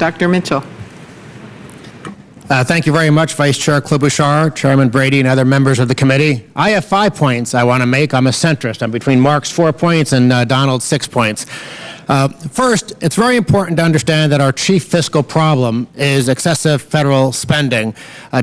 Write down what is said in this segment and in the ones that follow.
Dr. Mitchell. Thank you very much, Vice Chair Klobuchar, Chairman Brady, and other members of the committee. I have 5 points I want to make. I'm a centrist. I'm between Mark's 4 points and Donald's 6 points. First, it's very important to understand that our chief fiscal problem is excessive federal spending.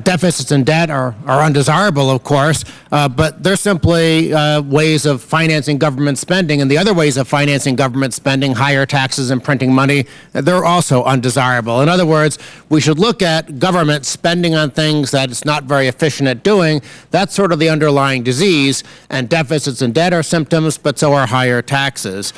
Deficits and debt are undesirable, of course, but they're simply ways of financing government spending, and the other ways of financing government spending, higher taxes and printing money, they're also undesirable. In other words, we should look at government spending on things that it's not very efficient at doing. That's sort of the underlying disease, and deficits and debt are symptoms, but so are higher taxes.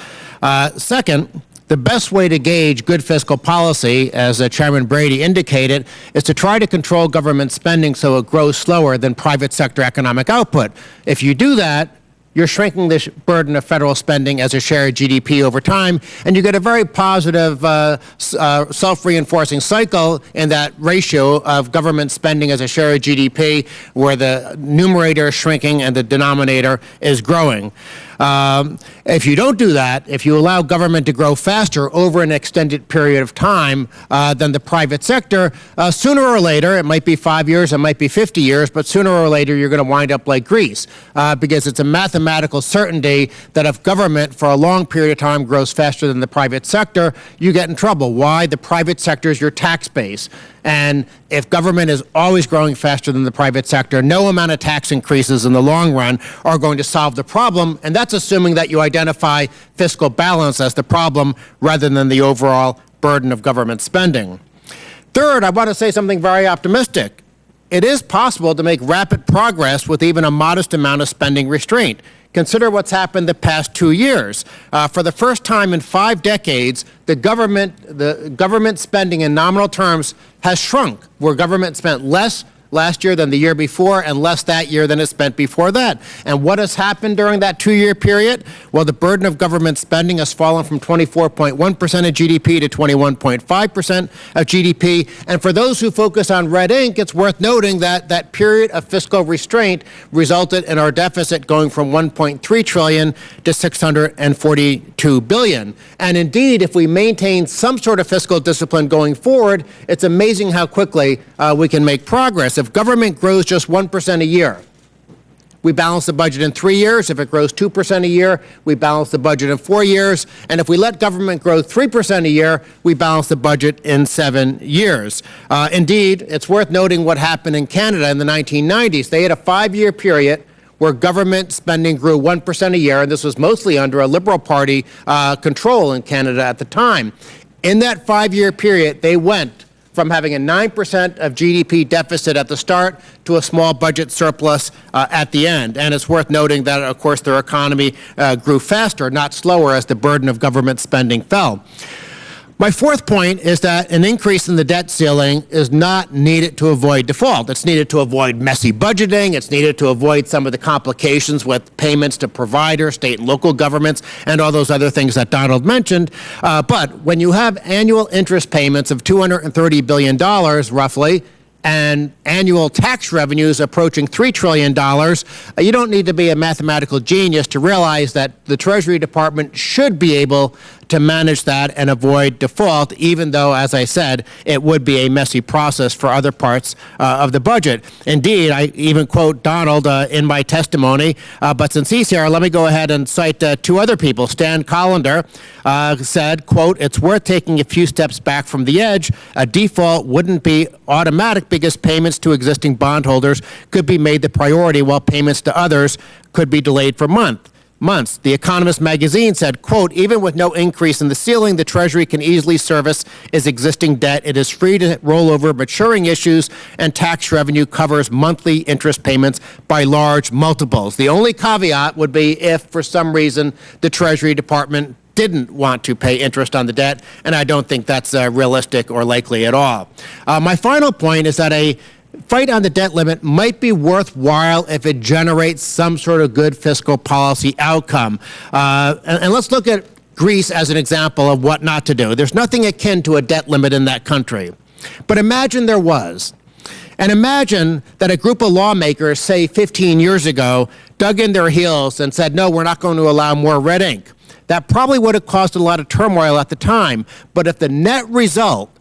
Second, the best way to gauge good fiscal policy, as Chairman Brady indicated, is to try to control government spending so it grows slower than private sector economic output. If you do that, you're shrinking the burden of federal spending as a share of GDP over time, and you get a very positive self-reinforcing cycle in that ratio of government spending as a share of GDP, where the numerator is shrinking and the denominator is growing. If you don't do that, if you allow government to grow faster over an extended period of time than the private sector, sooner or later, it might be 5 years, it might be 50 years, but sooner or later you're going to wind up like Greece, because it's a mathematical certainty that if government for a long period of time grows faster than the private sector, you get in trouble. Why? The private sector is your tax base. And if government is always growing faster than the private sector, no amount of tax increases in the long run are going to solve the problem, and that's assuming that you identify fiscal balance as the problem rather than the overall burden of government spending. Third, I want to say something very optimistic. It is possible to make rapid progress with even a modest amount of spending restraint. Consider what's happened the past 2 years. For the first time in 5 decades, the government spending in nominal terms has shrunk, where government spent less last year than the year before, and less that year than it spent before that. And what has happened during that 2-year period? Well, the burden of government spending has fallen from 24.1% of GDP to 21.5% of GDP. And for those who focus on red ink, it's worth noting that that period of fiscal restraint resulted in our deficit going from 1.3 trillion to 642 billion. And indeed, if we maintain some sort of fiscal discipline going forward, it's amazing how quickly we can make progress. If government grows just 1% a year, we balance the budget in 3 years. If it grows 2% a year, we balance the budget in 4 years. And if we let government grow 3% a year, we balance the budget in 7 years. Indeed, it's worth noting what happened in Canada in the 1990s. They had a 5-year period where government spending grew 1% a year, and this was mostly under a Liberal Party control in Canada at the time. In that 5-year period, they went from having a 9% of GDP deficit at the start to a small budget surplus at the end. And it's worth noting that, of course, their economy grew faster, not slower, as the burden of government spending fell. My fourth point is that an increase in the debt ceiling is not needed to avoid default. It's needed to avoid messy budgeting. It's needed to avoid some of the complications with payments to providers, state and local governments, and all those other things that Donald mentioned. But when you have annual interest payments of $230 billion, roughly, and annual tax revenues approaching $3 trillion, you don't need to be a mathematical genius to realize that the Treasury Department should be able to manage that and avoid default, even though, as I said, it would be a messy process for other parts of the budget. Indeed, I even quote Donald in my testimony, but since he's here, let me go ahead and cite 2 other people. Stan Collender said, quote, "It's worth taking a few steps back from the edge. A default wouldn't be automatic because payments to existing bondholders could be made the priority, while payments to others could be delayed for months. The Economist magazine said, quote, "Even with no increase in the ceiling, the Treasury can easily service its existing debt. It is free to roll over maturing issues, and tax revenue covers monthly interest payments by large multiples." The only caveat would be if, for some reason, the Treasury Department didn't want to pay interest on the debt, and I don't think that's realistic or likely at all. My final point is that a fight on the debt limit might be worthwhile if it generates some sort of good fiscal policy outcome. And let's look at Greece as an example of what not to do. There's nothing akin to a debt limit in that country. But imagine there was. And imagine that a group of lawmakers, say 15 years ago, dug in their heels and said, no, we're not going to allow more red ink. That probably would have caused a lot of turmoil at the time. But if the net result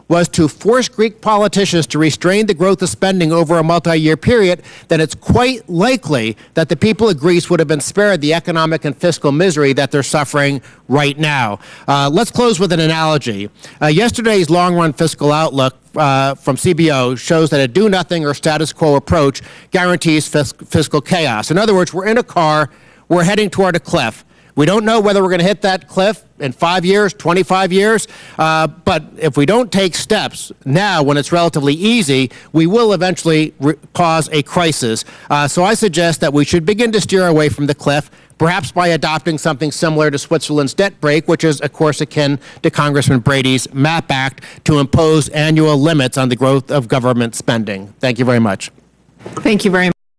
was to force Greek politicians to restrain the growth of spending over a multi-year period, then it's quite likely that the people of Greece would have been spared the economic and fiscal misery that they're suffering right now. Let's close with an analogy. Yesterday's long-run fiscal outlook from CBO shows that a do-nothing or status quo approach guarantees fiscal chaos. In other words, we're in a car, we're heading toward a cliff. We don't know whether we're going to hit that cliff in 5 years, 25 years, but if we don't take steps now when it's relatively easy, we will eventually cause a crisis. So I suggest that we should begin to steer away from the cliff, perhaps by adopting something similar to Switzerland's debt brake, which is, of course, akin to Congressman Brady's MAP Act to impose annual limits on the growth of government spending. Thank you very much. Thank you very much.